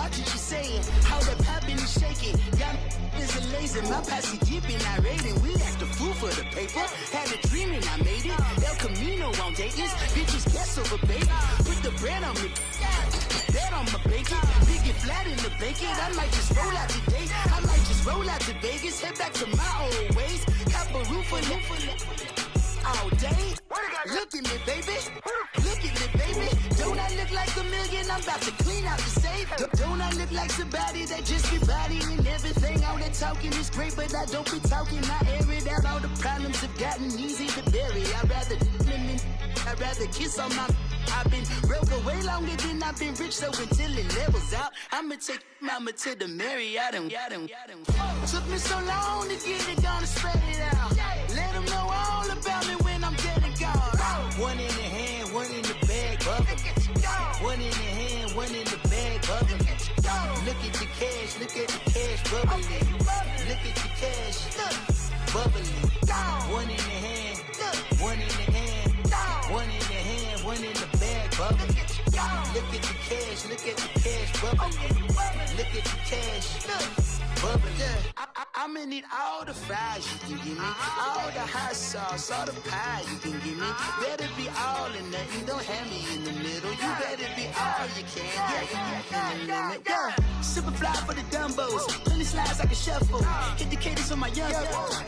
watch what you saying. How the poppin' and shaking. Y'all is a lazy. My posse deep and I raiding. We act a fool for the paper. Had a dream and I made it. El Camino on Dayton's. Bitches guess over baby. Put the bread on me. That on my bacon. Big and flat in the bacon. I might just roll out today. I might just roll out to Vegas. Head back to my old ways. Cop a roof for all day. Look at me, baby. Look at me, baby. Don't I look like a million? I'm about to clean out the safe. Don't I look like somebody that just be bodying everything? All that talking is great, but I don't be talking. I air it out. All the problems have gotten easy to bury. I'd rather kiss on my. I've been broke way longer than I've been rich, so until it levels out, I'ma take mama to the Marriott and took me so long to get it, gonna spread it out. Let them know all about me when I'm dead and gone. One in the hand, one in the bag, bubble. One in the hand, one in the bag, bubble. Look at the cash, look at the cash, bubbling. Look at the cash, bubbling. One in the hand, one in the hand, one in the hand, one in the bag, bubbling. Look at the cash, look at the cash, bubbling. Look at the cash, bubbling. I'm gonna need all the fries you can give me, all the hot sauce, all the pie you can give me. Better be all or nothing, don't have me in the middle. You better be all you can. Yeah. Super fly for the dumbos, plenty slides I can shuffle. Hit the cadence on my young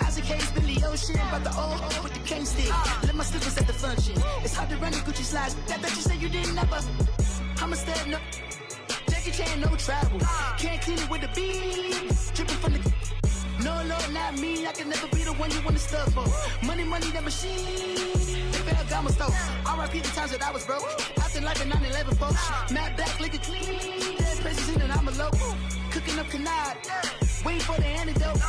Isaac Hayes, Billy Ocean, but the old with the cane stick. Let my slippers at the function. It's hard to run the Gucci slides. That bet you say you didn't never. I'm a step no. Jackie Chan, no travel. Can't clean it with the beat. Dripping from the. No, not me. I can never be the one you want to stuff for. Money, that machine. They fell down my stove. R.I.P. the times that I was broke. Acting like a 9/11 folks. Matt back, liquor clean. Dead places in and I'm a local. Cooking up canard. Waiting for the antidote.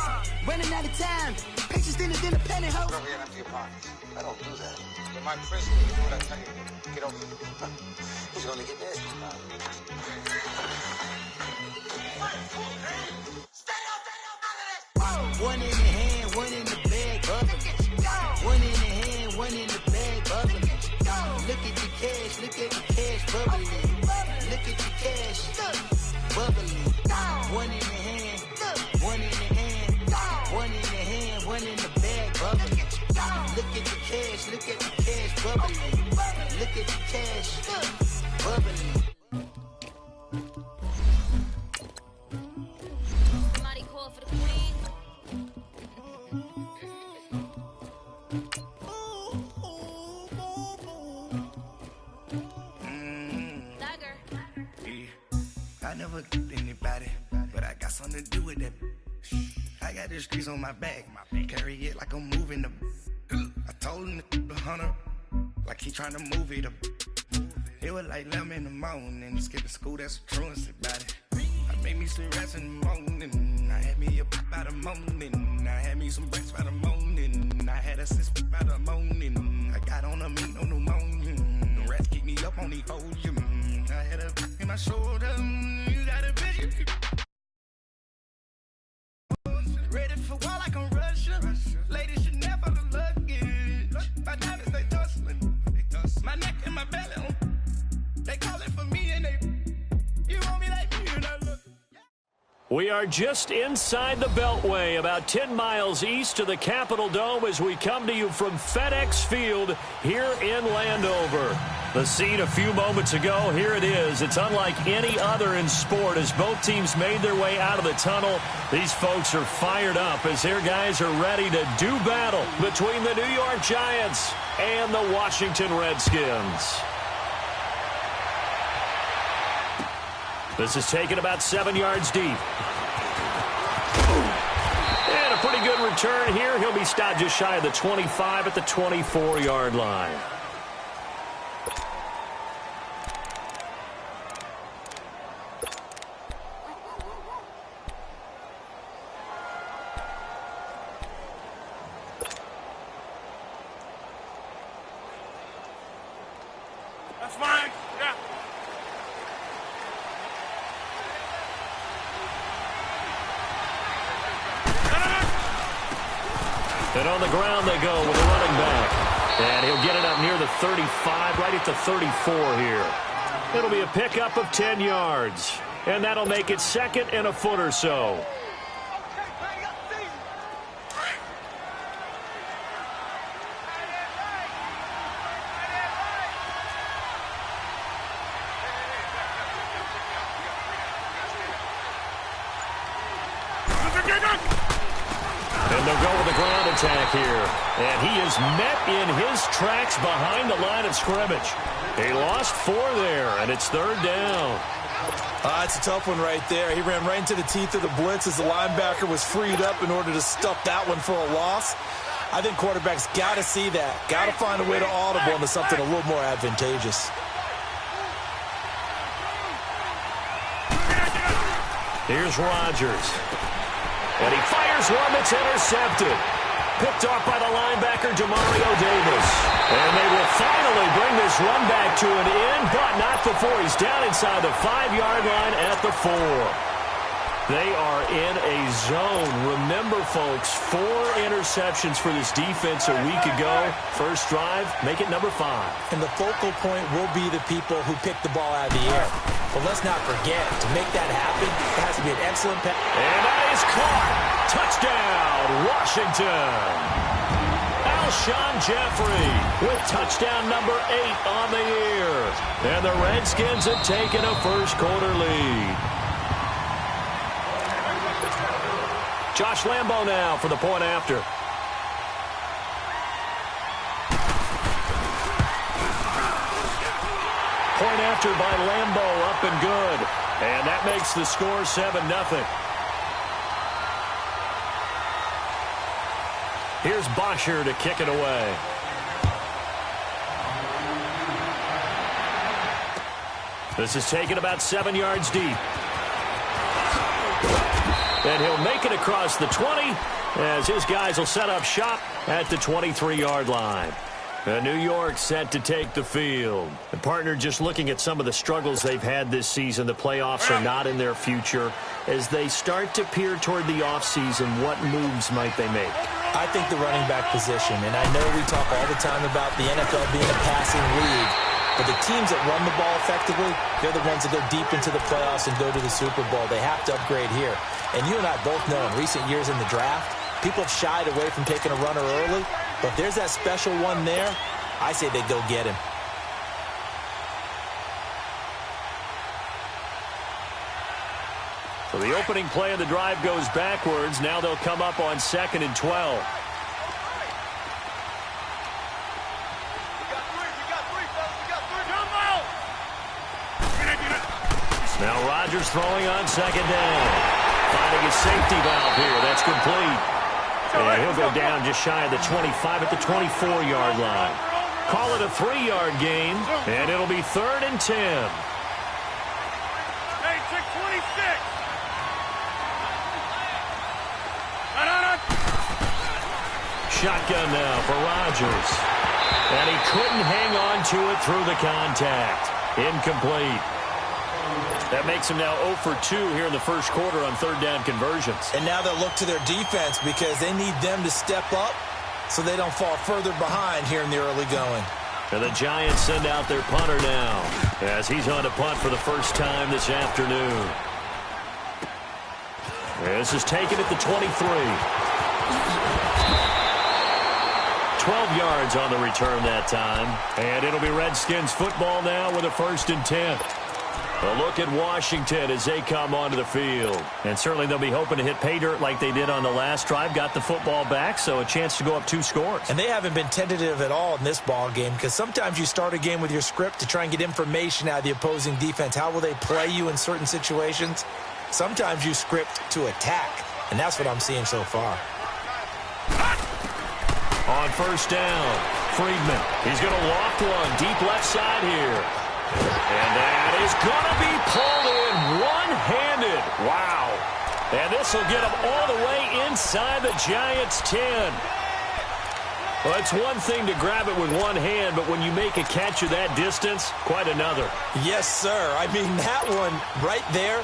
Running out of time. Patience thinner than a penny hoe. Don't get empty your pockets. I don't do that. In my prison, you do what I tell you. Get over it. He's gonna get nasty. One in the hand, one in the bag, bubbling. One in the hand, one in the bag, bubbling. Look at the cash, look at the cash, bubbling. Look at the cash, bubbling. One in the hand, one in the hand, one in the hand, one in the bag, bubbling. Look at the cash, look at the cash, bubbling. Look at the cash, bubbling. Somebody call for the queen. I never killed anybody, but I got something to do with that. I got the streets on my back, carry it like I'm moving the. I told him the hunter, like he trying to move it up. It was like 11 in the morning, skipping school, that's a truancy about it. I made me some rats in the morning, I had me a pop out of morning, I had me some breaks by the morning, I had a sis by the morning, I got on a meat, no pneumonia, the rats keep me up on the podium, I had a in my shoulder, you got a bitch, ready for war like I'm Russia, ladies should never the luggage, my diamonds they tussling, my neck and my belly, they calling for me and they, you want me like me and I look. We are just inside the Beltway, about 10 miles east of the Capitol Dome as we come to you from FedEx Field here in Landover. The scene a few moments ago, here it is. It's unlike any other in sport as both teams made their way out of the tunnel. These folks are fired up as their guys are ready to do battle between the New York Giants and the Washington Redskins. This is taken about 7 yards deep. And a pretty good return here. He'll be stopped just shy of the 25 at the 24-yard line. That's fine. Yeah. And on the ground they go with a running back. And he'll get it up near the 35, right at the 34 here. It'll be a pickup of 10 yards. and that'll make it 2nd and a foot or so. And they'll go with the ground attack here. And he is met in his tracks behind the line of scrimmage. He lost 4 there, and it's 3rd down. It's a tough one right there. He ran right into the teeth of the blitz as the linebacker was freed up in order to stuff that one for a loss. I think quarterbacks got to see that. Got to find a way to audible into something a little more advantageous. Here's Rodgers. And he fires one that's intercepted. Picked off by the linebacker, Demario Davis. And they will finally bring this run back to an end, but not before he's down inside the 5-yard line at the 4. They are in a zone. Remember, folks, 4 interceptions for this defense a week ago. First drive, make it number 5. And the focal point will be the people who pick the ball out of the air. But let's not forget, to make that happen, it has to be an excellent pass. And that is caught. Touchdown, Washington. Alshon Jeffrey with touchdown number 8 on the year. And the Redskins have taken a first-quarter lead. Josh Lambo now for the point after. Point after by Lambo, up and good. And that makes the score 7-0. Here's Bosher to kick it away. This is taken about 7 yards deep. And he'll make it across the 20 as his guys will set up shop at the 23-yard line. New York set to take the field. The partner, just looking at some of the struggles they've had this season, the playoffs are not in their future. As they start to peer toward the offseason, what moves might they make? I think the running back position, and I know we talk all the time about the NFL being a passing league, but the teams that run the ball effectively, they're the ones that go deep into the playoffs and go to the Super Bowl. They have to upgrade here. And you and I both know in recent years in the draft, people have shied away from taking a runner early, but if there's that special one there, I say they go get him. So the opening play of the drive goes backwards. Now they'll come up on 2nd and 12. Now Rodgers throwing on 2nd down. Finding his safety valve here. That's complete. And he'll go down just shy of the 25 at the 24-yard line. Call it a 3-yard gain, and it'll be 3rd and 10. Shotgun now for Rodgers. And he couldn't hang on to it through the contact. Incomplete. That makes him now 0 for 2 here in the first quarter on 3rd down conversions. And now they'll look to their defense because they need them to step up so they don't fall further behind here in the early going. And the Giants send out their punter now as he's on to punt for the first time this afternoon. This is taken at the 23. 12 yards on the return that time. And it'll be Redskins football now with a 1st and 10. A look at Washington as they come onto the field. And certainly they'll be hoping to hit pay dirt like they did on the last drive. Got the football back, so a chance to go up 2 scores. And they haven't been tentative at all in this ball game because sometimes you start a game with your script to try and get information out of the opposing defense. How will they play you in certain situations? Sometimes you script to attack, and that's what I'm seeing so far. On 1st down, Friedman. He's going to loft one deep left side here. And that is going to be pulled in one-handed. Wow. And this will get him all the way inside the Giants' 10. Well, it's one thing to grab it with one hand, but when you make a catch of that distance, quite another. Yes, sir. I mean, that one right there,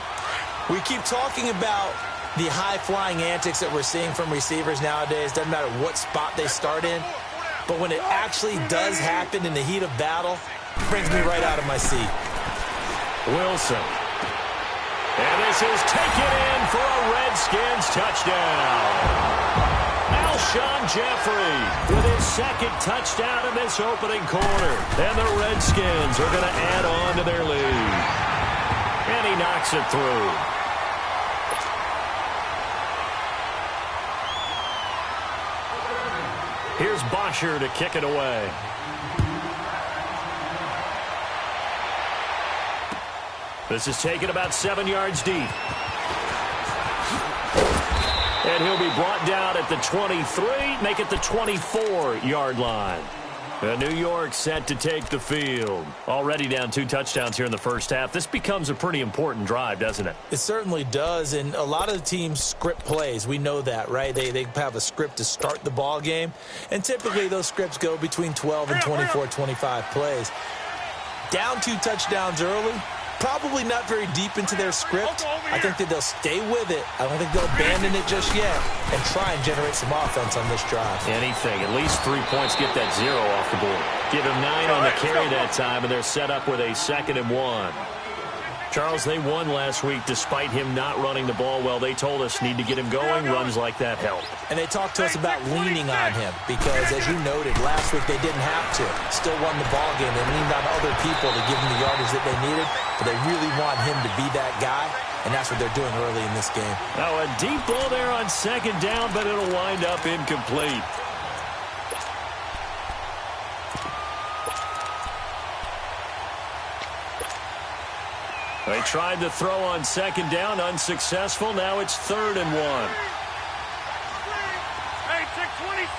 we keep talking about the high-flying antics that we're seeing from receivers nowadays. Doesn't matter what spot they start in. But when it actually does happen in the heat of battle, it brings me right out of my seat. Wilson. is taken in for a Redskins touchdown. Alshon Jeffrey with his second touchdown in this opening quarter. And the Redskins are going to add on to their lead. And he knocks it through. Here's Bosher to kick it away. This is taken about 7 yards deep. And he'll be brought down at the 23, make it the 24-yard line. New York set to take the field. Already down 2 touchdowns here in the first half. This becomes a pretty important drive, doesn't it? It certainly does, and a lot of the teams script plays. We know that, right? They have a script to start the ball game, and typically those scripts go between 12 and 24, 25 plays. Down 2 touchdowns early, probably not very deep into their script. I think that they'll stay with it. I don't think they'll abandon it just yet and try and generate some offense on this drive. Anything. At least 3 points, get that 0 off the board. Give him 9 on the carry that time, and they're set up with a 2nd and 1. Charles, they won last week despite him not running the ball well. They told us need to get him going. Runs like that help. And they talked to us about leaning on him because, as you noted, last week they didn't have to. Still won the ball game. They leaned on other people to give them the yardage that they needed, but they really want him to be that guy, and that's what they're doing early in this game. Now a deep ball there on 2nd down, but it'll wind up incomplete. They tried to throw on 2nd down, unsuccessful. Now it's 3rd and 1. Hey, check 26.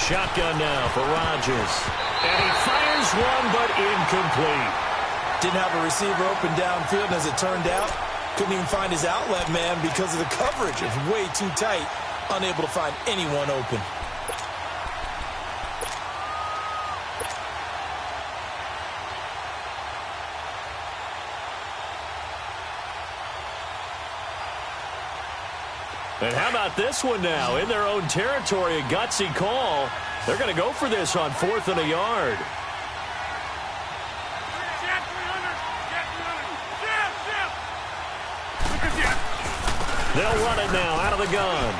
Shotgun now for Rodgers. And he fires one, but incomplete. Didn't have a receiver open downfield, and as it turned out, couldn't even find his outlet man because of the coverage. It was way too tight, unable to find anyone open. And how about this one now? In their own territory, a gutsy call. They're going to go for this on 4th and a yard. They'll run it now out of the gun.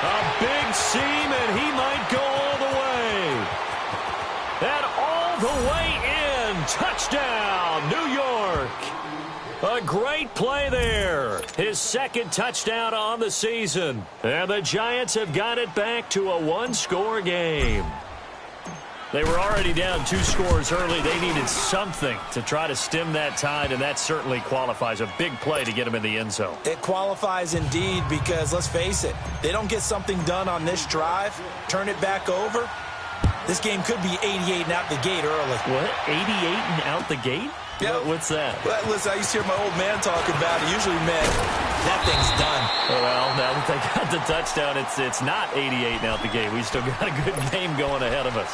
A big seam, and he might go all the way. And all the way in. Touchdown, New York. A great play there. His 2nd touchdown on the season. And the Giants have got it back to a 1-score game. They were already down 2 scores early. They needed something to try to stem that tide, and that certainly qualifies. A big play to get them in the end zone. It qualifies indeed because, let's face it, they don't get something done on this drive, turn it back over, this game could be 88 and out the gate early. What? 88 and out the gate? Yeah. What's that? Well, listen, I used to hear my old man talk about it. Usually meant that thing's done. Well, now that they got the touchdown, it's not 88 and out the gate. We still got a good game going ahead of us.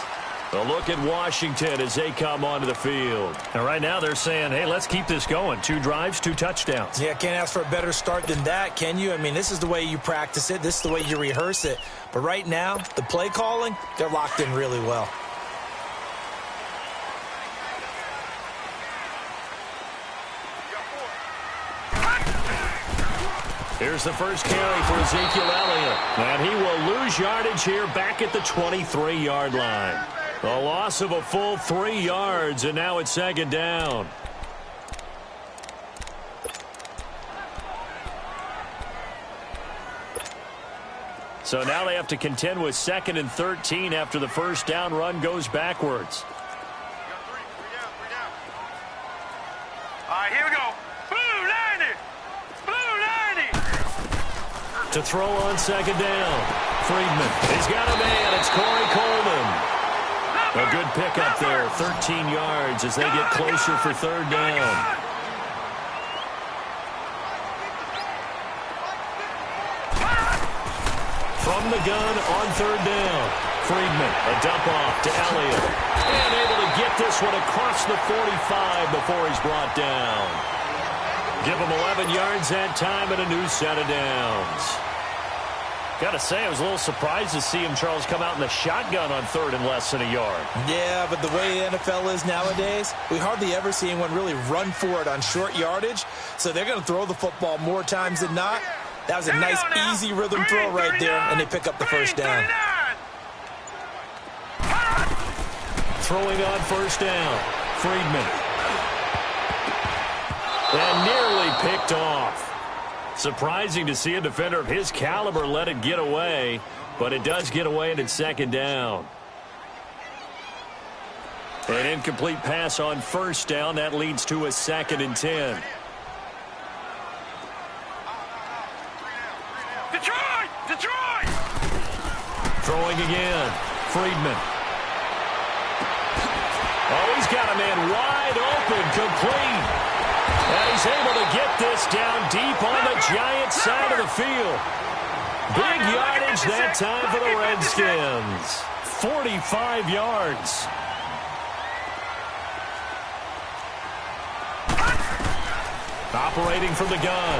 A look at Washington as they come onto the field. And right now they're saying, hey, let's keep this going. 2 drives, 2 touchdowns. Yeah, can't ask for a better start than that, can you? I mean, this is the way you practice it. This is the way you rehearse it. But right now, the play calling, they're locked in really well. Here's the first carry for Ezekiel Elliott. And he will lose yardage here back at the 23-yard line. A loss of a full 3 yards, and now it's 2nd down. So now they have to contend with 2nd and 13 after the first down run goes backwards. All right, here we go. Blue 90. To throw on 2nd down. Friedman. He's got a man. It's Corey Coleman. A good pickup there. 13 yards as they get closer for 3rd down. From the gun on 3rd down. Friedman. A dump off to Elliott. And able to get this one across the 45 before he's brought down. Give him 11 yards that time and a new set of downs. Got to say, I was a little surprised to see him, Charles, come out in the shotgun on 3rd and less than a yard. Yeah, but the way the NFL is nowadays, we hardly ever see anyone really run for it on short yardage. So they're going to throw the football more times than not. That was a nice, easy rhythm throw right there, and they pick up the first down. Throwing on first down, Friedman. And nearly picked off. Surprising to see a defender of his caliber let it get away, but it does get away and it's 2nd down. An incomplete pass on first down. That leads to a 2nd and 10. Detroit! Throwing again, Friedman. Oh, he's got a man wide open, complete. And he's able to get this down deep on the Giants side of the field. Big yardage that time for the Redskins. 45 yards. Operating from the gun,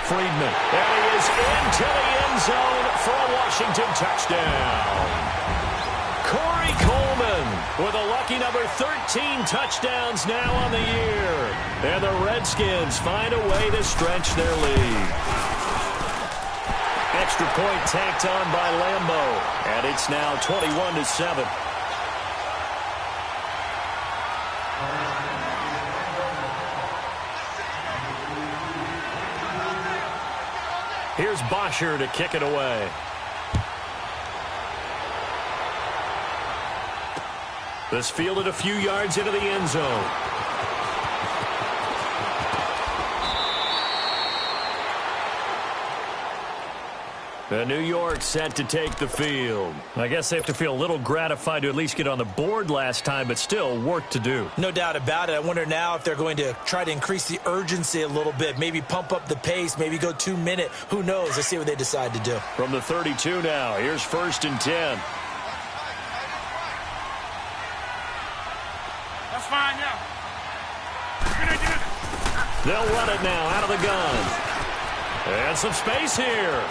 Friedman. And he is into the end zone for a Washington touchdown. Corey Coleman with a lucky number 13 touchdowns now on the year. And the Redskins find a way to stretch their lead. Extra point tacked on by Lambeau. And it's now 21-7. Here's Bosher to kick it away. This fielded a few yards into the end zone. The New York set to take the field. I guess they have to feel a little gratified to at least get on the board last time, but still work to do. No doubt about it. I wonder now if they're going to try to increase the urgency a little bit, maybe pump up the pace, maybe go 2 minute. Who knows? Let's see what they decide to do. From the 32 now, here's 1st and 10. That's fine, yeah. They'll run it now out of the gun. And some space here.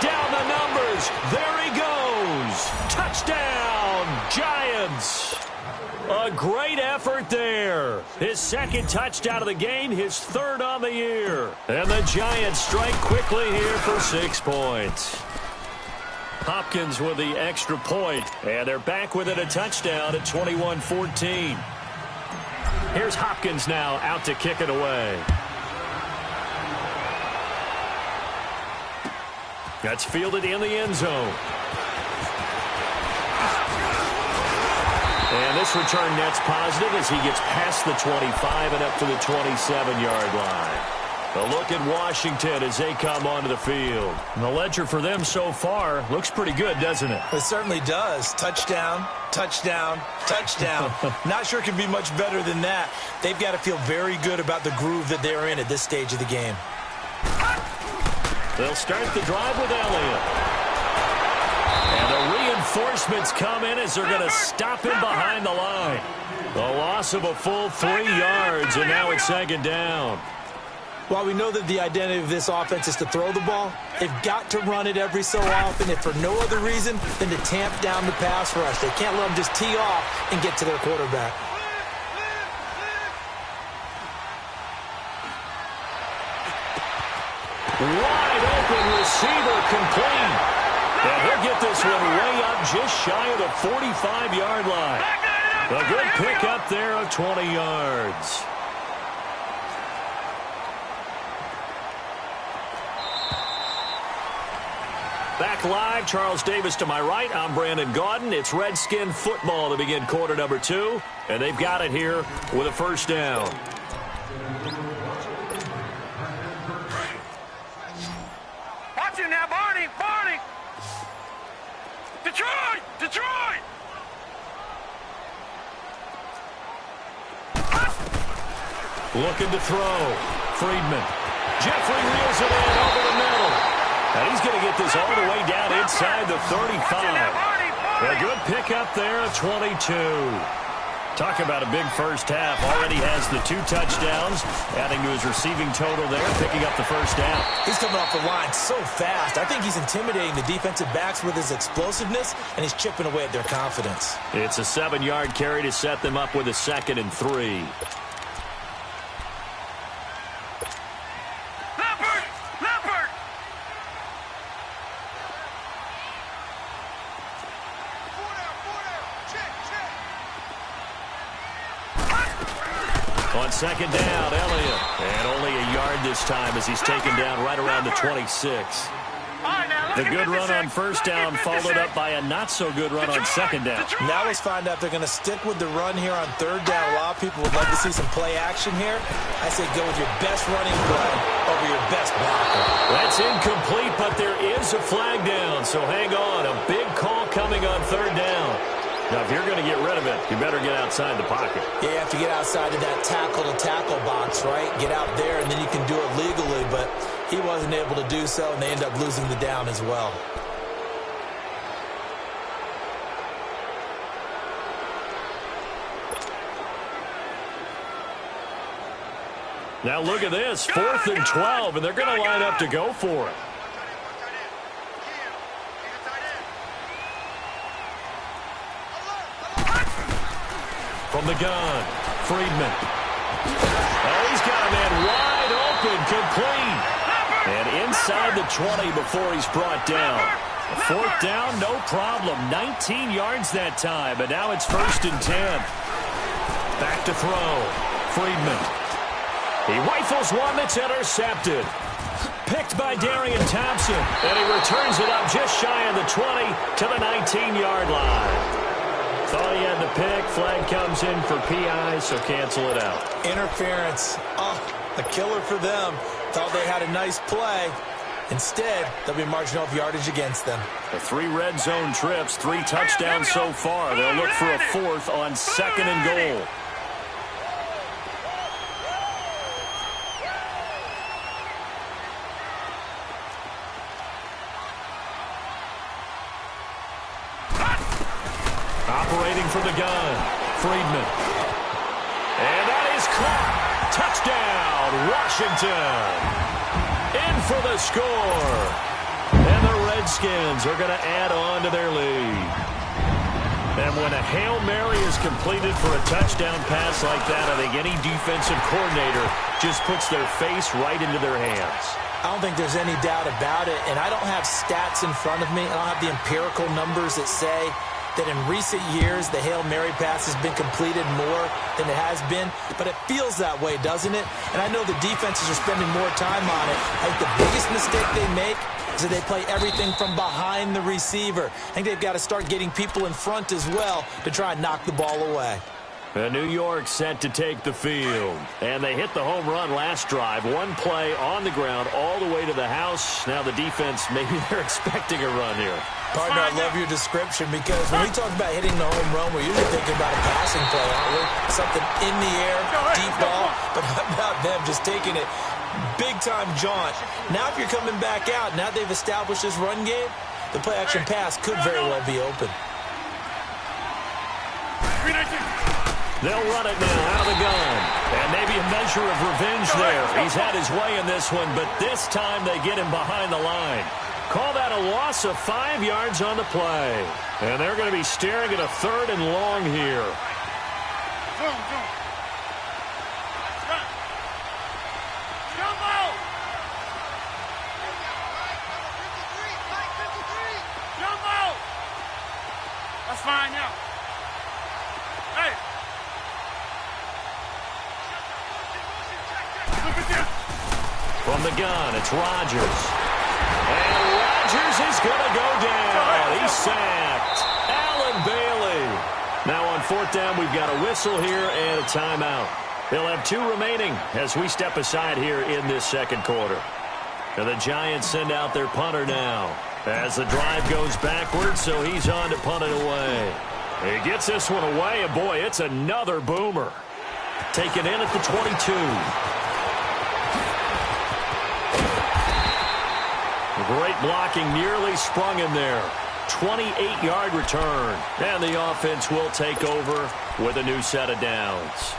Down the numbers. There he goes. Touchdown, Giants. A great effort there. His 2nd touchdown of the game, his 3rd on the year. And the Giants strike quickly here for 6 points. Hopkins with the extra point. And they're back with it, a touchdown at 21-14. Here's Hopkins now out to kick it away. That's fielded in the end zone. And this return net's positive as he gets past the 25 and up to the 27-yard line. A look at Washington as they come onto the field. The ledger for them so far looks pretty good, doesn't it? It certainly does. Touchdown, touchdown, touchdown. Not sure it can be much better than that. They've got to feel very good about the groove that they're in at this stage of the game. They'll start the drive with Elliott. And the reinforcements come in as they're going to stop him behind the line. A loss of a full 3 yards, and now it's 2nd down. While we know that the identity of this offense is to throw the ball, they've got to run it every so often, if for no other reason than to tamp down the pass rush. They can't let them just tee off and get to their quarterback. Wide open receiver complete. And he'll get this one way up just shy of the 45-yard line. A good pickup there of 20 yards. Back live, Charles Davis to my right. I'm Brandon Gaudin. It's Redskin football to begin quarter number 2. And they've got it here with a 1st down. Watch him now, Barney! Barney! Detroit! Detroit! Looking to throw. Friedman. Jeffrey reels it in over the middle. And he's going to get this all the way down inside the 35. A good pickup there of 22. Talk about a big first half. Already has the 2 touchdowns, adding to his receiving total there, picking up the first down. He's coming off the line so fast. I think he's intimidating the defensive backs with his explosiveness, and he's chipping away at their confidence. It's a 7-yard carry to set them up with a 2nd and 3. On 2nd down, Elliott. And only a yard this time as he's taken down right around the 26. The good run on 1st down followed up by a not-so-good run on 2nd down. Now let's find out if they're going to stick with the run here on 3rd down. A lot of people would love to see some play action here. I say go with your best running play over your best blocker. That's incomplete, but there is a flag down, so hang on. A big call coming on 3rd down. Now, if you're going to get rid of it, you better get outside the pocket. Yeah, you have to get outside of that tackle-to-tackle box, right? Get out there, and then you can do it legally, but he wasn't able to do so, and they end up losing the down as well. Now look at this, 4th and 12, and they're going to line up to go for it. From the gun, Friedman. Oh, he's got a man wide open, complete. And inside the 20 before he's brought down. 4th down, no problem. 19 yards that time, and now it's 1st and 10. Back to throw. Friedman. He rifles one that's intercepted. Picked by Darian Thompson, and he returns it up just shy of the 20 to the 19-yard line. Thought he had the pick. Flag comes in for PI, so cancel it out. Interference. Oh, a killer for them. Thought they had a nice play. Instead, they'll be marginal of yardage against them. The 3 red zone trips, 3 touchdowns so far. They'll look for a 4th on 2nd and goal. Operating from the gun, Friedman. And that is caught. Touchdown, Washington. In for the score. And the Redskins are going to add on to their lead. And when a Hail Mary is completed for a touchdown pass like that, I think any defensive coordinator just puts their face right into their hands. I don't think there's any doubt about it. And I don't have stats in front of me. I don't have the empirical numbers that say that in recent years, the Hail Mary pass has been completed more than it has been. But it feels that way, doesn't it? And I know the defenses are spending more time on it. I think the biggest mistake they make is that they play everything from behind the receiver. I think they've got to start getting people in front as well to try and knock the ball away. New York set to take the field. And they hit the home run last drive. 1 play on the ground all the way to the house. Now the defense, maybe they're expecting a run here. Partner, I love your description because when we talk about hitting the home run, we're usually thinking about a passing play, aren't we? Something in the air, deep ball. But how about them just taking it big-time jaunt? Now if you're coming back out, now they've established this run game, the play-action pass could very well be open. They'll run it now out of the gun. And maybe a measure of revenge there. He's had his way in this one, but this time they get him behind the line. Call that a loss of 5 yards on the play. And they're going to be staring at a 3rd and long here. That's fine now. Hey. From the gun, it's Rodgers. And Rodgers is going to go down. He's sacked. Allen Bailey. Now on 4th down, we've got a whistle here and a timeout. They'll have 2 remaining as we step aside here in this 2nd quarter. And the Giants send out their punter now as the drive goes backwards, so he's on to punt it away. He gets this one away, and boy, it's another boomer. Taken in at the 22. Great blocking, nearly sprung him there. 28-yard return. And the offense will take over with a new set of downs.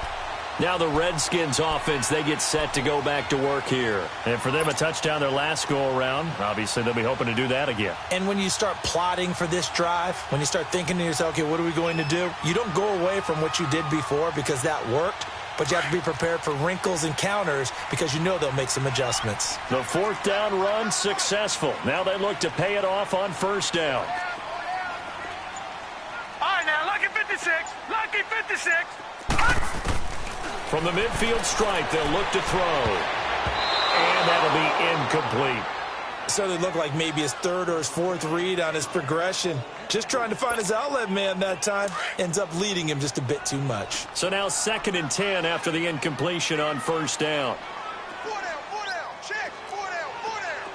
Now the Redskins offense, they get set to go back to work here. And for them, a touchdown their last go-around. Obviously, they'll be hoping to do that again. And when you start plotting for this drive, when you start thinking to yourself, okay, what are we going to do? You don't go away from what you did before because that worked, but you have to be prepared for wrinkles and counters because you know they'll make some adjustments. The fourth down run successful. Now they look to pay it off on first down. All right, now, lucky 56. Lucky 56. From the midfield stripe, they'll look to throw. And that'll be incomplete. So they look like maybe his third or his fourth read on his progression. Just trying to find his outlet man that time. Ends up leading him just a bit too much. So now 2nd and 10 after the incompletion on first down. 4 down, 4 down. Check. 4 down, 4 down.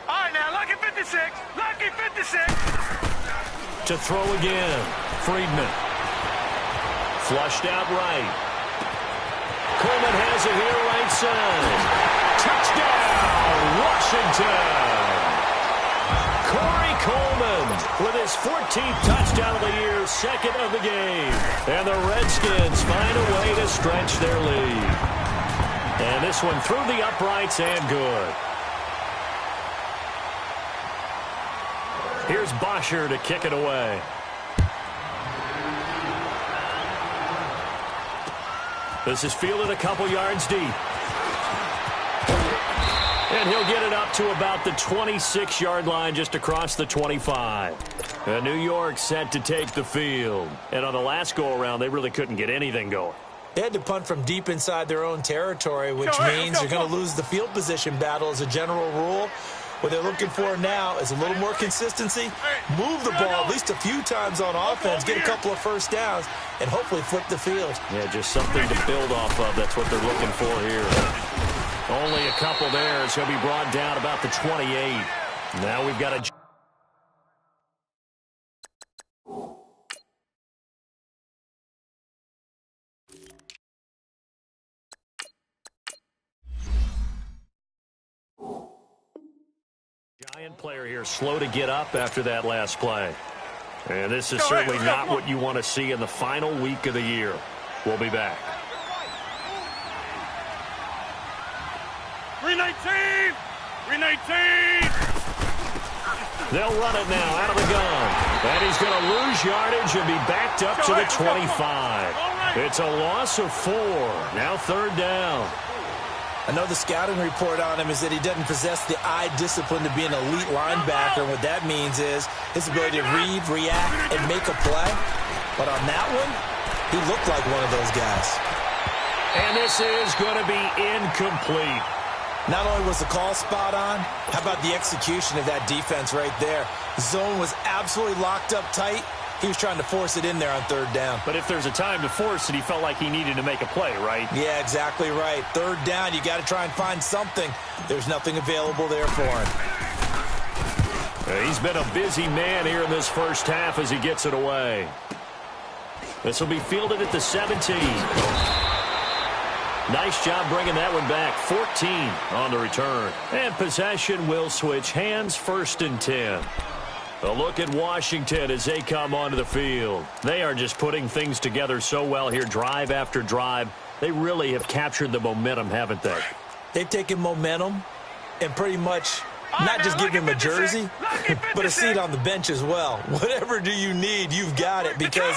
All right, now, lucky 56. Lucky 56. To throw again. Friedman. Flushed out right. Coleman has it here right side. Touchdown, Washington. Corey Coleman with his 14th touchdown of the year, 2nd of the game. And the Redskins find a way to stretch their lead. And this one through the uprights and good. Here's Bosher to kick it away. This is fielded a couple yards deep. And he'll get it up to about the 26-yard line just across the 25. And New York set to take the field. And on the last go-around, they really couldn't get anything going. They had to punt from deep inside their own territory, which means you're going to lose the field position battle as a general rule. What they're looking for now is a little more consistency, move the ball at least a few times on offense, get a couple of first downs, and hopefully flip the field. Yeah, just something to build off of. That's what they're looking for here. Only a couple there. It's going to be brought down about the 28. Now we've got a... Giant player here, slow to get up after that last play. And this is certainly not what you want to see in the final week of the year. We'll be back. 319! 319! They'll run it now out of the gun. And he's going to lose yardage and be backed up to the 25. It's a loss of 4. Now 3rd down. I know the scouting report on him is that he doesn't possess the eye discipline to be an elite linebacker. And what that means is his ability to read, react, and make a play. But on that one, he looked like one of those guys. And this is going to be incomplete. Not only was the call spot on, how about the execution of that defense right there? Zone was absolutely locked up tight. He was trying to force it in there on 3rd down. But if there's a time to force it, he felt like he needed to make a play, right? Yeah, exactly right. 3rd down, you got to try and find something. There's nothing available there for him. He's been a busy man here in this first half as he gets it away. This will be fielded at the 17. Nice job bringing that one back. 14 on the return. And possession will switch hands, 1st and 10. A look at Washington as they come onto the field. They are just putting things together so well here, drive after drive. They really have captured the momentum, haven't they? They've taken momentum and pretty much not just give him a jersey, but a seat on the bench as well. Whatever do you need, you've got it, because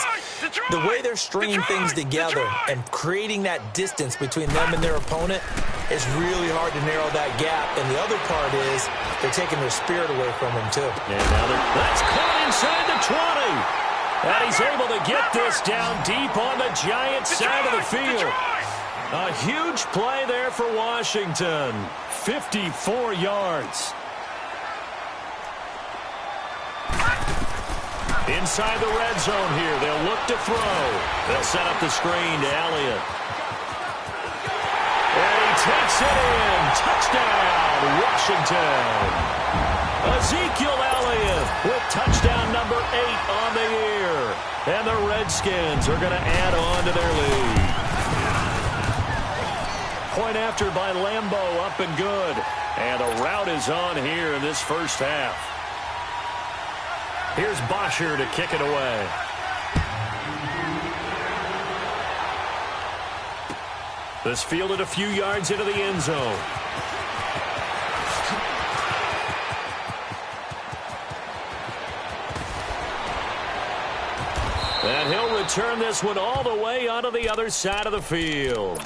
the way they're stringing things together and creating that distance between them and their opponent is really hard to narrow that gap. And the other part is they're taking their spirit away from him, too. And now that's caught inside the 20. And he's able to get this down deep on the Giants side of the field. A huge play there for Washington. 54 yards. Inside the red zone here. They'll look to throw. They'll set up the screen to Elliott. And he takes it in. Touchdown, Washington. Ezekiel Elliott with touchdown number 8 on the year. And the Redskins are going to add on to their lead. Point after by Lambeau, up and good. And the route is on here in this first half. Here's Bosher to kick it away. This fielded a few yards into the end zone. And he'll return this one all the way onto the other side of the field.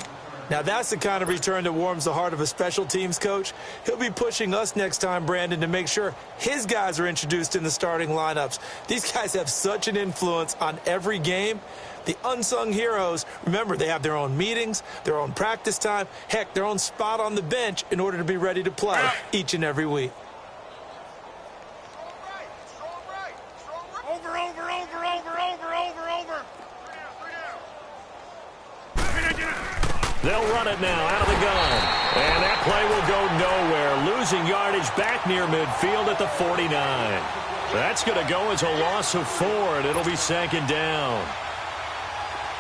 Now, that's the kind of return that warms the heart of a special teams coach. He'll be pushing us next time, Brandon, to make sure his guys are introduced in the starting lineups. These guys have such an influence on every game. The unsung heroes, remember, they have their own meetings, their own practice time, heck, their own spot on the bench in order to be ready to play each and every week. They'll run it now out of the gun. And that play will go nowhere. Losing yardage back near midfield at the 49. That's going to go as a loss of 4, and it'll be second down.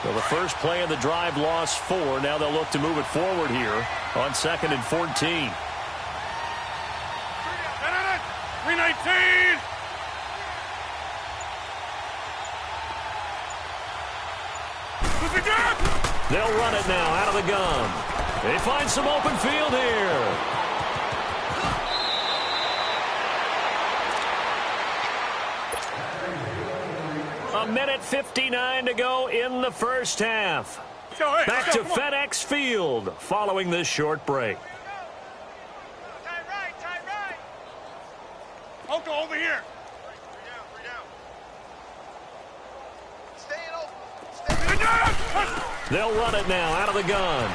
Well, the first play of the drive lost 4. Now they'll look to move it forward here on 2nd and 14. 319. They'll run it now out of the gun. They find some open field here. A minute 59 to go in the first half. Back to FedEx Field following this short break. Tight right. Oko, over here. 3 down. They'll run it now out of the gun.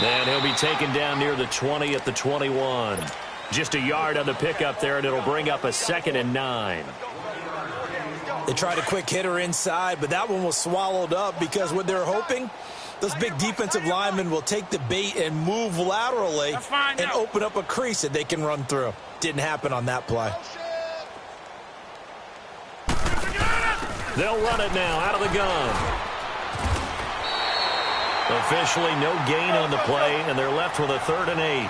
And he'll be taken down near the 20 at the 21. Just a yard on the pickup there, and it'll bring up a 2nd and 9. They tried a quick hitter inside, but that one was swallowed up because what they're hoping, those big defensive linemen will take the bait and move laterally and open up a crease that they can run through. Didn't happen on that play. They'll run it now out of the gun. Officially no gain on the play, and they're left with a 3rd and 8.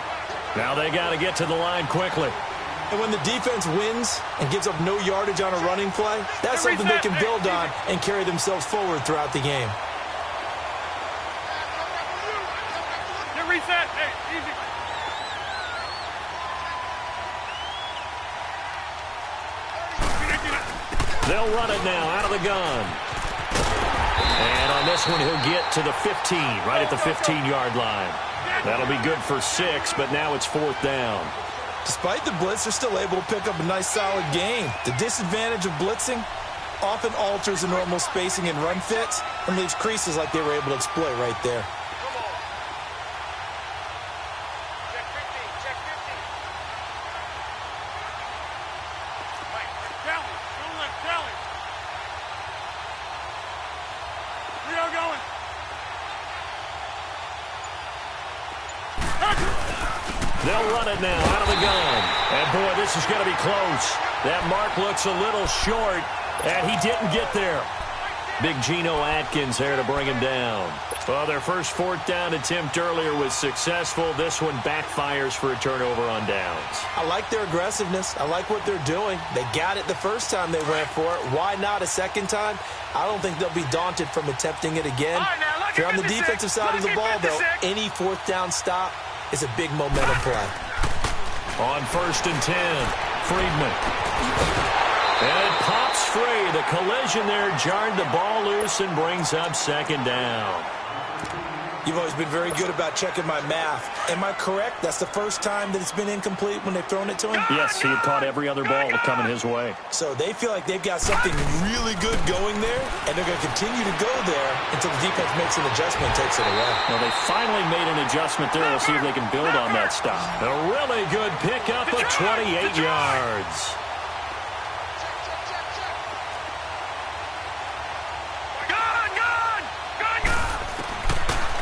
Now they got to get to the line quickly. And when the defense wins and gives up no yardage on a running play, that's something they can build on and carry themselves forward throughout the game. Get reset. Hey, easy. They'll run it now out of the gun. And on this one, he'll get to the 15, right at the 15-yard line. That'll be good for 6, but now it's 4th down. Despite the blitz, they're still able to pick up a nice, solid gain. The disadvantage of blitzing often alters the normal spacing and run fits and leaves creases like they were able to exploit right there. They'll run it now out of the gun. And, boy, this is going to be close. That mark looks a little short, and he didn't get there. Big Geno Atkins there to bring him down. Well, their first 4th down attempt earlier was successful. This one backfires for a turnover on downs. I like their aggressiveness. I like what they're doing. They got it the first time they went for it. Why not a second time? I don't think they'll be daunted from attempting it again. If you're on the defensive side of the ball, though, any 4th down stop is a big momentum play. On 1st and 10, Friedman. And it pops free. The collision there jarred the ball loose and brings up 2nd down. You've always been very good about checking my math. Am I correct? That's the first time that it's been incomplete when they've thrown it to him? Yes, he had caught every other ball coming his way. So they feel like they've got something really good going there, and they're going to continue to go there until the defense makes an adjustment and takes it away. Well, they finally made an adjustment there. We'll see if they can build on that stop. A really good pickup of 28 yards.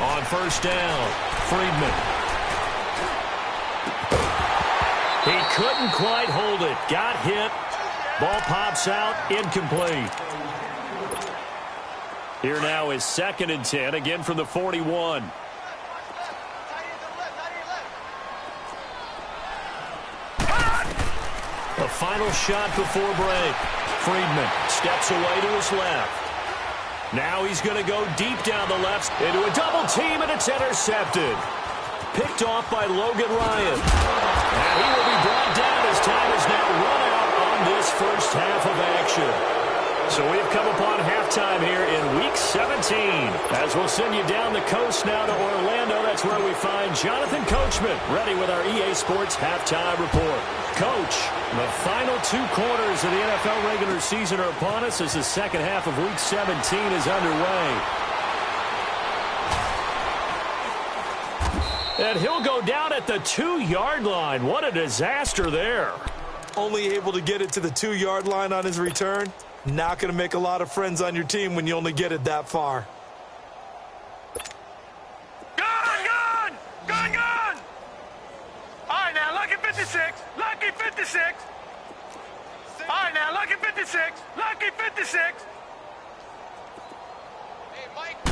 On 1st down, Friedman. He couldn't quite hold it. Got hit. Ball pops out. Incomplete. Here now is 2nd and 10, again from the 41. A final shot before break. Friedman steps away to his left. Now he's going to go deep down the left into a double team, and it's intercepted. Picked off by Logan Ryan. And he will be brought down as time is now run out on this first half of action. So we've come upon halftime here in Week 17. As we'll send you down the coast now to Orlando, that's where we find Jonathan Coachman ready with our EA Sports Halftime Report. Coach, the final 2 quarters of the NFL regular season are upon us as the second half of Week 17 is underway. And he'll go down at the 2-yard line. What a disaster there. Only able to get it to the 2-yard line on his return. Not going to make a lot of friends on your team when you only get it that far. Gone! Gone, gone! All right, now, lucky 56. Lucky 56. All right, now, lucky 56. Lucky 56. Hey, Mike.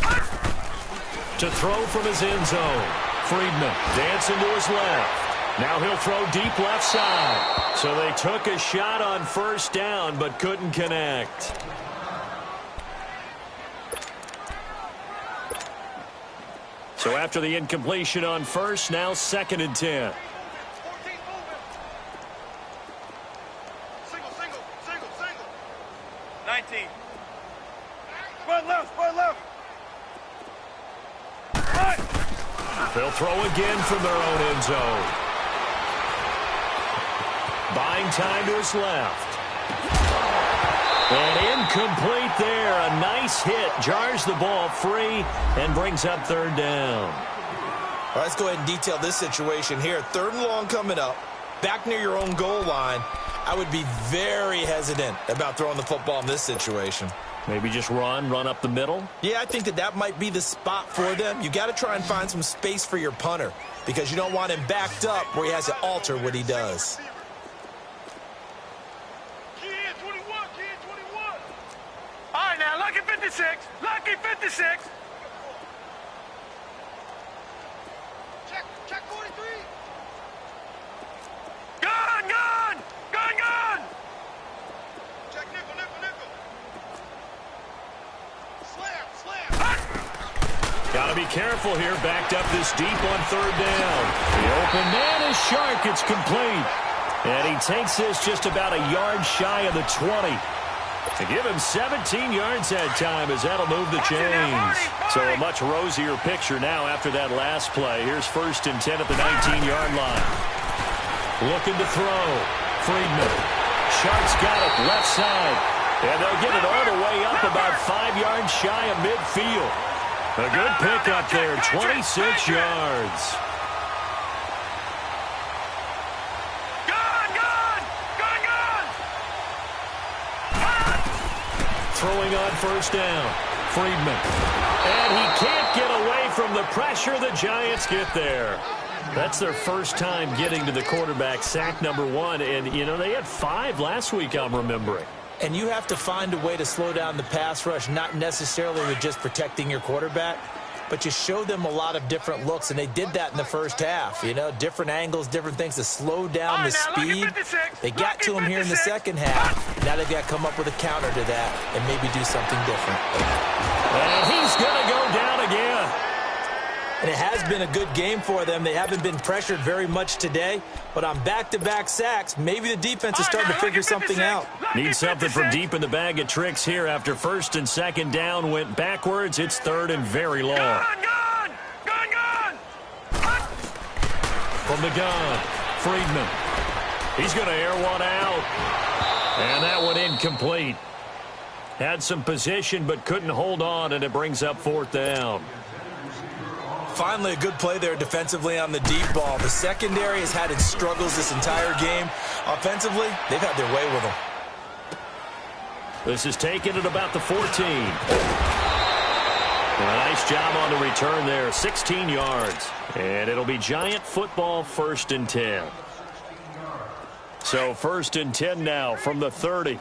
To throw from his end zone. Friedman dancing to his left. Now he'll throw deep left side. So they took a shot on first down but couldn't connect. So after the incompletion on first, now 2nd and 10. 19. Spread left. Right. They'll throw again from their own end zone. Buying time to his left. And incomplete there. A nice hit. Jars the ball free and brings up 3rd down. All right, let's go ahead and detail this situation here. 3rd and long coming up. Back near your own goal line. I would be very hesitant about throwing the football in this situation. Maybe just run up the middle? Yeah, I think that might be the spot for them. You got to try and find some space for your punter because you don't want him backed up where he has to alter what he does. All right, now, lucky 56. Lucky 56. Check 43. Gone! Check nickel. Slam. Got to be careful here. Backed up this deep on 3rd down. The open man is Shark. It's complete. And he takes this just about a yard shy of the 20. To give him 17 yards that time as that'll move the chains. So a much rosier picture now after that last play. Here's 1st and 10 at the 19-yard line. Looking to throw. Friedman. Shark's got it left side. And they'll get it all the way up about 5 yards shy of midfield. A good pickup there, 26 yards. Throwing on 1st down. Friedman. And he can't get away from the pressure. The Giants get there. That's their first time getting to the quarterback, sack number 1. And, you know, they had 5 last week, I'm remembering. And you have to find a way to slow down the pass rush, not necessarily with just protecting your quarterback, but you show them a lot of different looks, and they did that in the first half. You know, different angles, different things to slow down the speed. They got to him here in the second half. Now they've got to come up with a counter to that and maybe do something different. And he's going to go down again. And it has been a good game for them. They haven't been pressured very much today, but on back-to-back sacks, maybe the defense is starting to figure something out. Need something from deep in the bag of tricks here after 1st and 2nd down went backwards. It's 3rd and very long. Gone! From the gun, Friedman. He's going to air one out. And that one incomplete. Had some position but couldn't hold on, and it brings up 4th down. Finally, a good play there defensively on the deep ball. The secondary has had its struggles this entire game. Offensively, they've had their way with them. This is taken at about the 14. Nice job on the return there, 16 yards. And it'll be Giant football, 1st and 10. So 1st and 10 now from the 30.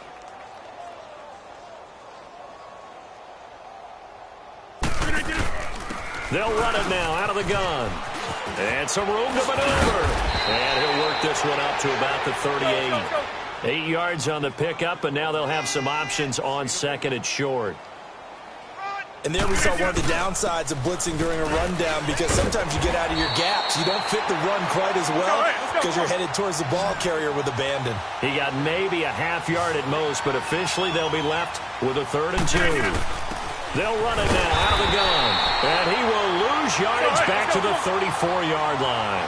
They'll run it now out of the gun. And some room to maneuver. And he'll work this one up to about the 38. 8 yards on the pickup, and now they'll have some options on second and short. And there we saw one of the downsides of blitzing during a rundown, because sometimes you get out of your gaps. You don't fit the run quite as well because you're headed towards the ball carrier with abandon. He got maybe a half yard at most, but officially they'll be left with a 3rd and 2. They'll run it now out of the gun, and he will lose yardage back to the 34-yard line.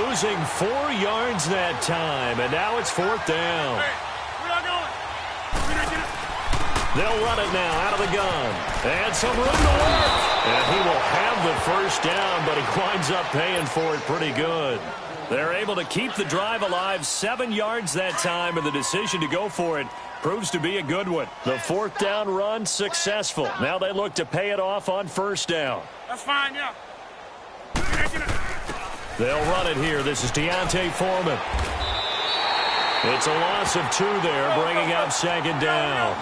Losing 4 yards that time, and now it's 4th down. They'll run it now out of the gun. And some room to work. And he will have the 1st down, but he winds up paying for it pretty good. They're able to keep the drive alive, 7 yards that time, and the decision to go for it proves to be a good one. The 4th down run successful. Now they look to pay it off on 1st down. That's fine, yeah. They'll run it here. This is Deontay Foreman. It's a loss of 2 there, bringing up 2nd down.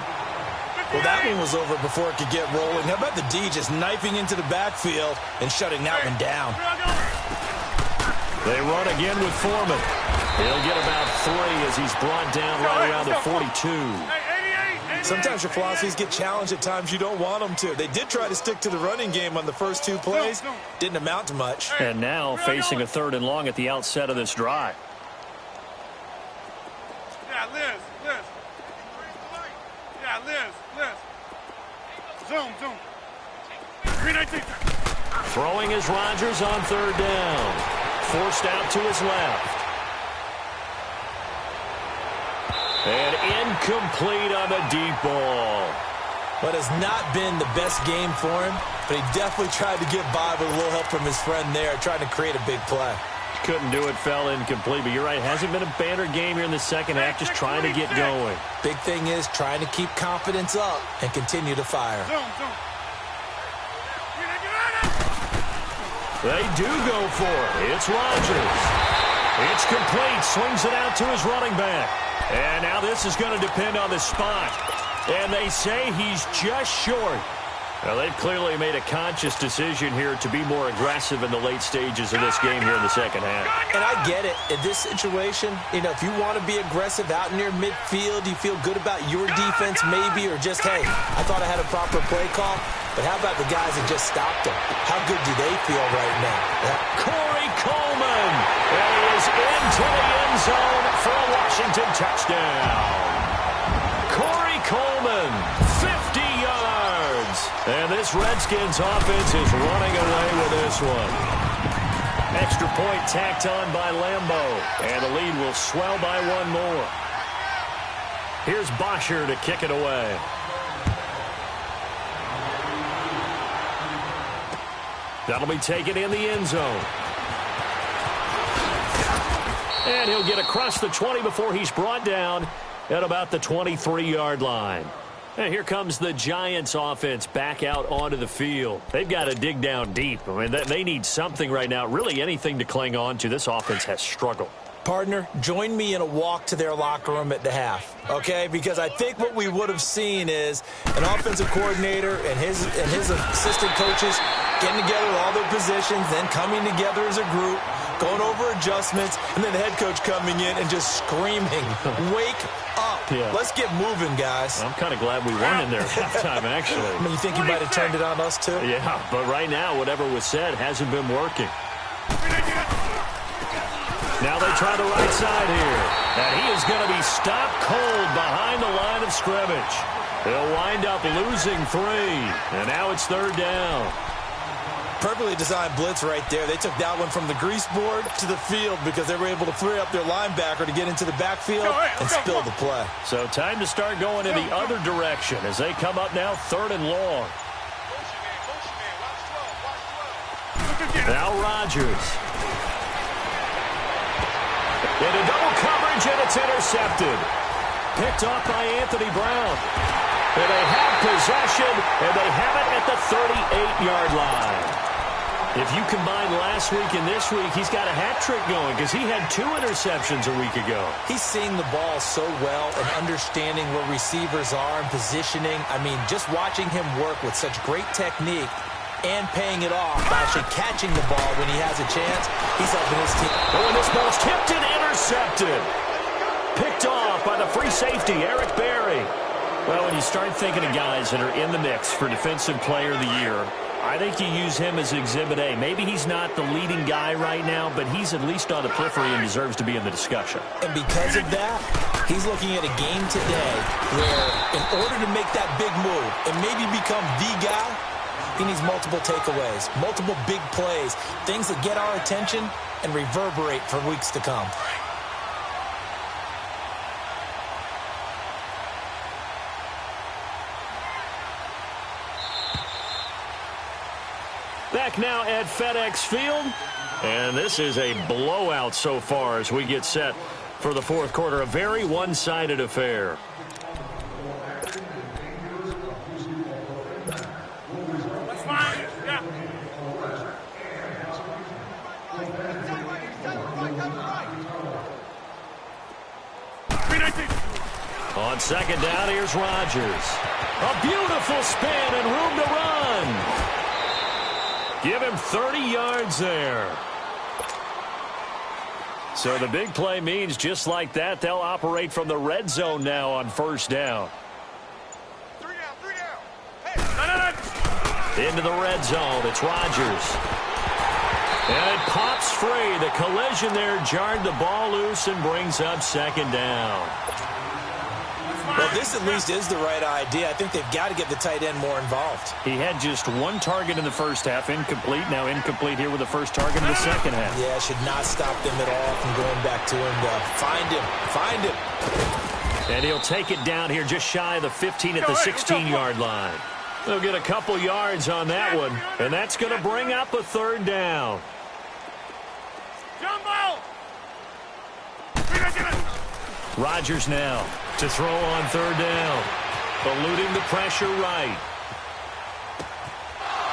Well, that one was over before it could get rolling. How about the D just knifing into the backfield and shutting that one down? They run again with Foreman. He'll get about 3 as he's brought down right around the 42. Sometimes your philosophies get challenged at times you don't want them to. They did try to stick to the running game on the first 2 plays. Didn't amount to much. And now facing a 3rd and long at the outset of this drive. Yeah, Liz. Yeah, Liz. Zoom. 319. Throwing is Rodgers on 3rd down. Forced out to his left. And incomplete on the deep ball. But has not been the best game for him, but he definitely tried to get by with a little help from his friend there, trying to create a big play. Couldn't do it, fell incomplete, but you're right, hasn't been a banner game here in the second half, just trying to get going. Big thing is trying to keep confidence up and continue to fire. They do go for it. It's Rodgers. It's complete, swings it out to his running back. And now this is going to depend on the spot. And they say he's just short. Now, they've clearly made a conscious decision here to be more aggressive in the late stages of this game here in the second half. And I get it. In this situation, if you want to be aggressive out near midfield, you feel good about your defense maybe, or just, hey, I thought I had a proper play call. But how about the guys that just stopped him? How good do they feel right now? Corey Coleman. And he is into the end zone for a Washington touchdown. Corey Coleman, 50 yards. And this Redskins offense is running away with this one. Extra point tacked on by Lambeau. And the lead will swell by 1 more. Here's Bosher to kick it away. That'll be taken in the end zone. And he'll get across the 20 before he's brought down at about the 23-yard line. And here comes the Giants offense back out onto the field. They've got to dig down deep. I mean, they need something right now, really anything to cling on to. This offense has struggled. Partner, join me in a walk to their locker room at the half, okay? Because I think what we would have seen is an offensive coordinator and his assistant coaches getting together with all their positions, then coming together as a group, going over adjustments, and then the head coach coming in and just screaming, wake up. Yeah. Let's get moving, guys. I'm kind of glad we weren't in there at halftime, actually. I mean, you think you might have turned it on us, too? Yeah, but right now, whatever was said hasn't been working. Now they try the right side here. And he is going to be stopped cold behind the line of scrimmage. They'll wind up losing 3. And now it's 3rd down. Perfectly designed blitz right there. They took that one from the grease board to the field because they were able to free up their linebacker to get into the backfield and spill the play. So time to start going in the other direction as they come up now 3rd and long. Now Rodgers. Into double coverage, and it's intercepted. Picked off by Anthony Brown. And they have possession, and they have it at the 38-yard line. If you combine last week and this week, he's got a hat trick going because he had 2 interceptions a week ago. He's seeing the ball so well and understanding where receivers are and positioning. I mean, just watching him work with such great technique and paying it off by actually catching the ball when he has a chance, he's helping his team. Oh, and this ball's tipped and intercepted. picked off by the free safety, Eric Berry. Well, when you start thinking of guys that are in the mix for Defensive Player of the Year, I think you use him as Exhibit A. Maybe he's not the leading guy right now, but he's at least on the periphery and deserves to be in the discussion. And because of that, he's looking at a game today where in order to make that big move and maybe become the guy, he needs multiple takeaways, multiple big plays, things that get our attention and reverberate for weeks to come. Back now at FedEx Field, and this is a blowout so far as we get set for the fourth quarter. A very one-sided affair. On second down, here's Rodgers. A beautiful spin and room to run. Give him 30 yards there. So the big play means just like that, they'll operate from the red zone now on first down. Into the red zone, it's Rodgers. And it pops free. The collision there jarred the ball loose and brings up second down. Well, this at least is the right idea. I think they've got to get the tight end more involved. He had just one target in the first half, incomplete. Now incomplete here with the first target in the second half. Yeah, should not stop them at all from going back to him. Find him. And he'll take it down here just shy of the 15 at the 16-yard line. They'll get a couple yards on that one, and that's going to bring up a third down. Rodgers now to throw on third down. Eluding the pressure right.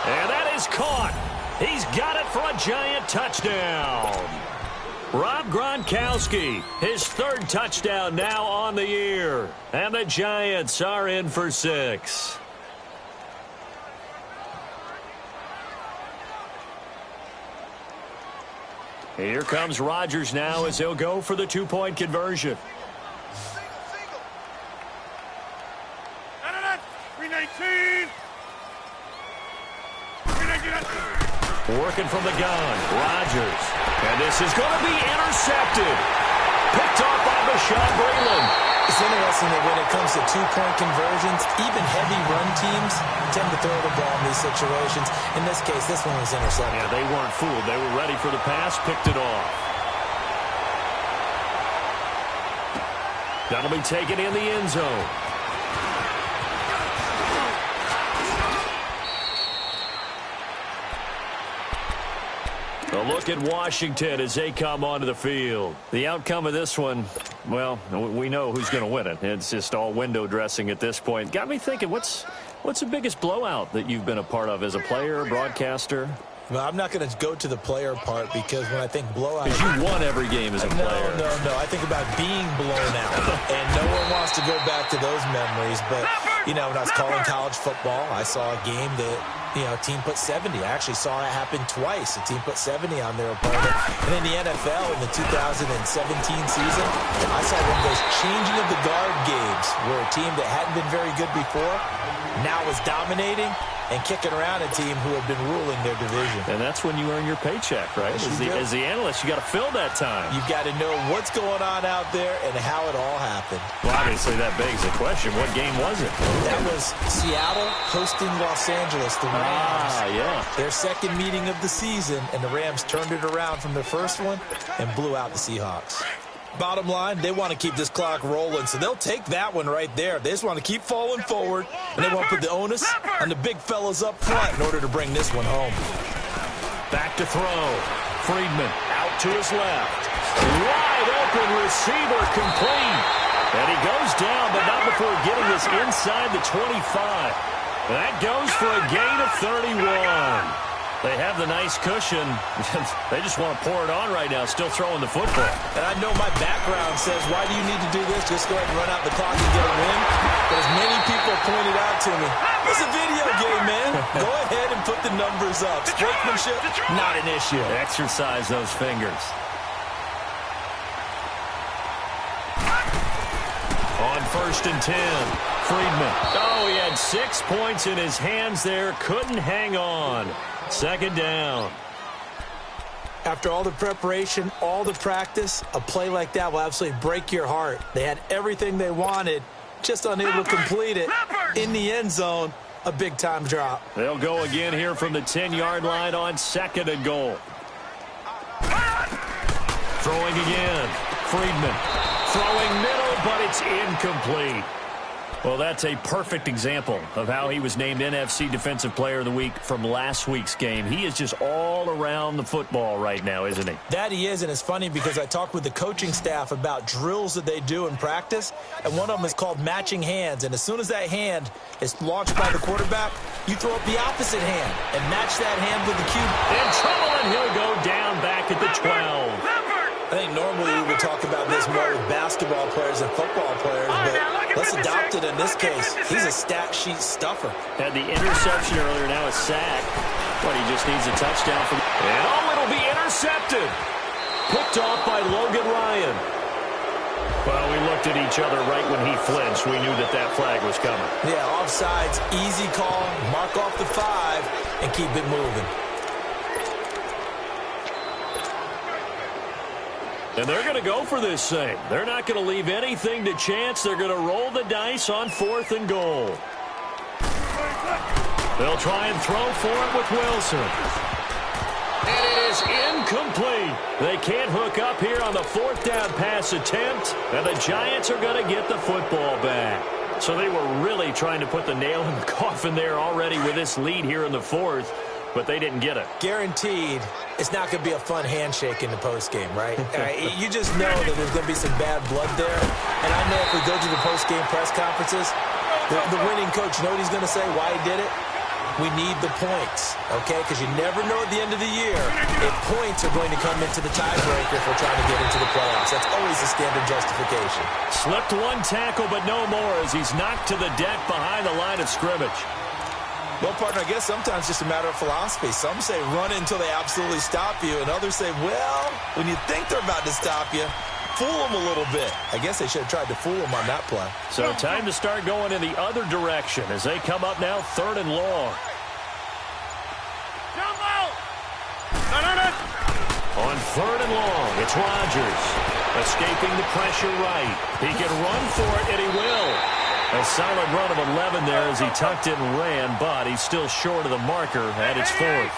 And that is caught. He's got it for a giant touchdown. Rob Gronkowski, his third touchdown now on the year. And the Giants are in for 6. Here comes Rodgers now as he'll go for the two-point conversion. 319. Working from the gun, Rodgers. And this is going to be intercepted. Picked off by Bashaud Breeland. It's interesting that when it comes to two-point conversions, even heavy run teams tend to throw the ball in these situations. In this case, this one was intercepted. Yeah, they weren't fooled. They were ready for the pass, picked it off. That'll be taken in the end zone. A look at Washington as they come onto the field. The outcome of this one, well, we know who's going to win it. It's just all window dressing at this point. Got me thinking, what's the biggest blowout that you've been a part of as a player, broadcaster? Well, I'm not going to go to the player part because when I think blowout... Because you won every game as a player. No. I think about being blown out. And no one wants to go back to those memories. But, you know, when I was calling college football, I saw a game that, you know, a team put 70. I actually saw it happen twice. A team put 70 on their opponent. And in the NFL, in the 2017 season, I saw one of those changing of the guard games where a team that hadn't been very good before now was dominating and kicking around a team who had been ruling their division. And that's when you earn your paycheck, right? As the analyst, you got to fill that time. You've got to know what's going on out there and how it all happened. Well, obviously, that begs the question, what game was it? That was Seattle hosting Los Angeles, the Rams. Yeah. Their second meeting of the season, and the Rams turned it around from their first one and blew out the Seahawks. Bottom line, they want to keep this clock rolling, so they'll take that one right there. They just want to keep falling forward, and they want to put the onus on the big fellas up front in order to bring this one home. Back to throw. Friedman out to his left. Wide open receiver complete. And he goes down, but not before getting this inside the 25. That goes for a gain of 31. They have the nice cushion. They just want to pour it on right now, still throwing the football. And I know my background says, why do you need to do this? Just go ahead and run out the clock and get a win. But as many people pointed out to me, it's a video game, man. Go ahead and put the numbers up. Sportsmanship, not an issue. Exercise those fingers. 1st and 10. Friedman. Oh, he had 6 points in his hands there. Couldn't hang on. 2nd down. After all the preparation, all the practice, a play like that will absolutely break your heart. They had everything they wanted, just unable to complete it. In the end zone, a big-time drop. They'll go again here from the 10-yard line on 2nd and goal. Throwing again. Friedman. Throwing middle, but it's incomplete. Well, that's a perfect example of how he was named NFC Defensive Player of the Week from last week's game. He is just all around the football right now, isn't he? That he is, and it's funny because I talked with the coaching staff about drills that they do in practice, and one of them is called matching hands. And as soon as that hand is launched by the quarterback, you throw up the opposite hand and match that hand with the QB. In trouble, and he'll go down back at the 12. I think normally we would talk about this more with basketball players and football players, but let's adopt it in this case. He's a stat sheet stuffer. Had the interception earlier, now a sack. But he just needs a touchdown from... And oh, it'll be intercepted. Picked off by Logan Ryan. Well, we looked at each other right when he flinched. We knew that that flag was coming. Yeah, offsides, easy call, mark off the 5, and keep it moving. And they're going to go for this thing. They're not going to leave anything to chance. They're going to roll the dice on 4th and goal. They'll try and throw for it with Wilson. And it is incomplete. They can't hook up here on the 4th down pass attempt. And the Giants are going to get the football back. So they were really trying to put the nail in the coffin there already with this lead here in the 4th. But they didn't get it. Guaranteed, it's not going to be a fun handshake in the postgame, right? You just know that there's going to be some bad blood there. And I know if we go to the postgame press conferences, the winning coach, you know what he's going to say, why he did it? We need the points, okay? Because you never know at the end of the year if points are going to come into the tiebreaker if we're trying to get into the playoffs. That's always the standard justification. Slipped one tackle, but no more as he's knocked to the deck behind the line of scrimmage. Well, partner, I guess sometimes it's just a matter of philosophy. Some say run until they absolutely stop you, and others say, well, when you think they're about to stop you, fool them a little bit. I guess they should have tried to fool them on that play. So time to start going in the other direction as they come up now 3rd and long. On 3rd and long, it's Rodgers. Escaping the pressure right. He can run for it, and he will. A solid run of 11 there as he tucked it and ran, but he's still short of the marker at its 4th.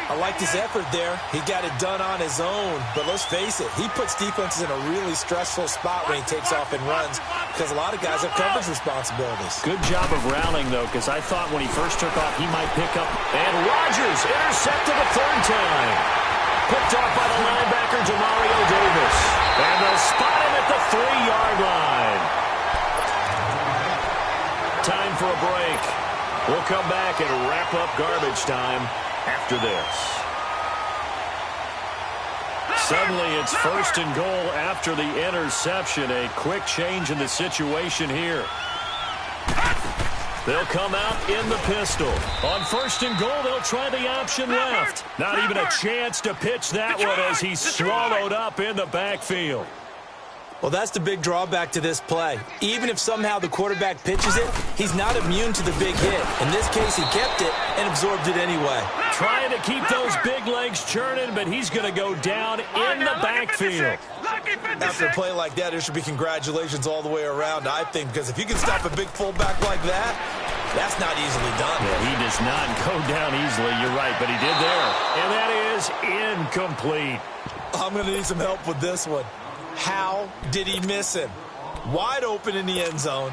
I liked his effort there. He got it done on his own. But let's face it, he puts defenses in a really stressful spot when he takes off and runs because a lot of guys have coverage responsibilities. Good job of rallying, though, because I thought when he first took off, he might pick up. And Rodgers intercepted a 3rd time. Picked off by the linebacker, Demario Davis. And they'll spot him at the 3-yard line. Time for a break. We'll come back and wrap up garbage time after this. Suddenly it's 1st and goal after the interception. A quick change in the situation here. They'll come out in the pistol. On 1st and goal, they'll try the option left. Not even a chance to pitch that one as he's swallowed up in the backfield. Well, that's the big drawback to this play. Even if somehow the quarterback pitches it, he's not immune to the big hit. In this case, he kept it and absorbed it anyway. Trying to keep those big legs churning, but he's going to go down in the backfield. After a play like that, there should be congratulations all the way around, I think, because if you can stop a big fullback like that, that's not easily done. Yeah, he does not go down easily, you're right, but he did there. And that is incomplete. I'm going to need some help with this one. How did he miss him? Wide open in the end zone.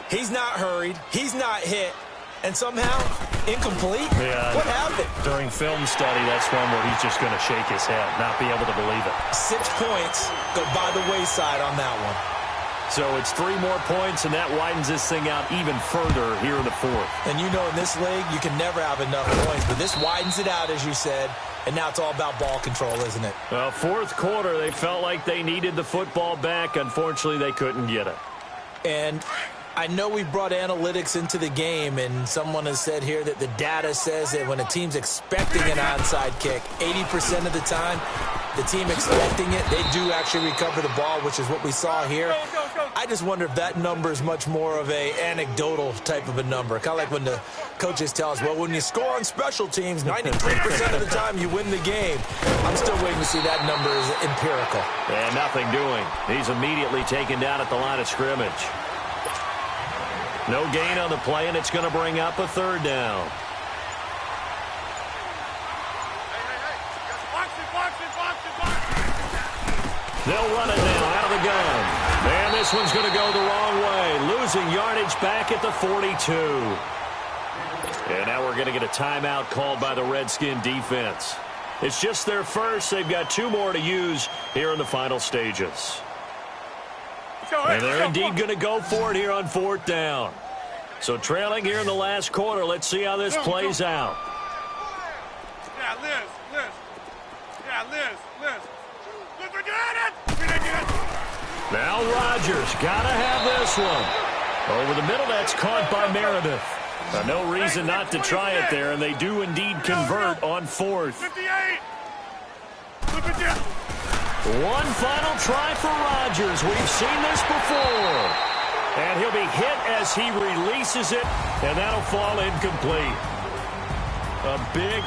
He's not hurried. He's not hit. And somehow, incomplete? Yeah. What happened? During film study, that's one where he's just going to shake his head, not be able to believe it. 6 points go by the wayside on that one. So it's 3 more points, and that widens this thing out even further here in the 4th. And you know in this league, you can never have enough points. But this widens it out, as you said. And now it's all about ball control, isn't it? Well, 4th quarter, they felt like they needed the football back. Unfortunately, they couldn't get it. And I know we've brought analytics into the game, and someone has said here that the data says that when a team's expecting an onside kick, 80% of the time, the team expecting it, they do actually recover the ball, which is what we saw here. I just wonder if that number is much more of a anecdotal type of a number. Kind of like when the coaches tell us, well, when you score on special teams, 93% of the time you win the game. I'm still waiting to see that number is empirical. And nothing doing. He's immediately taken down at the line of scrimmage. No gain on the play, and it's going to bring up a third down. They'll run it now out of the gun. And this one's going to go the wrong way. Losing yardage back at the 42. And now we're going to get a timeout called by the Redskin defense. It's just their first. They've got 2 more to use here in the final stages. And they're indeed going to go for it here on 4th down. So trailing here in the last quarter. Let's see how this plays out. Yeah, Liz. Yeah, Liz. Liz, we got it! Now Rodgers got to have this one. Over the middle, that's caught by Meredith. No reason not to try it there, and they do indeed convert on 4th. 58! Look at that! One final try for Rodgers. We've seen this before. And he'll be hit as he releases it, and that'll fall incomplete. A big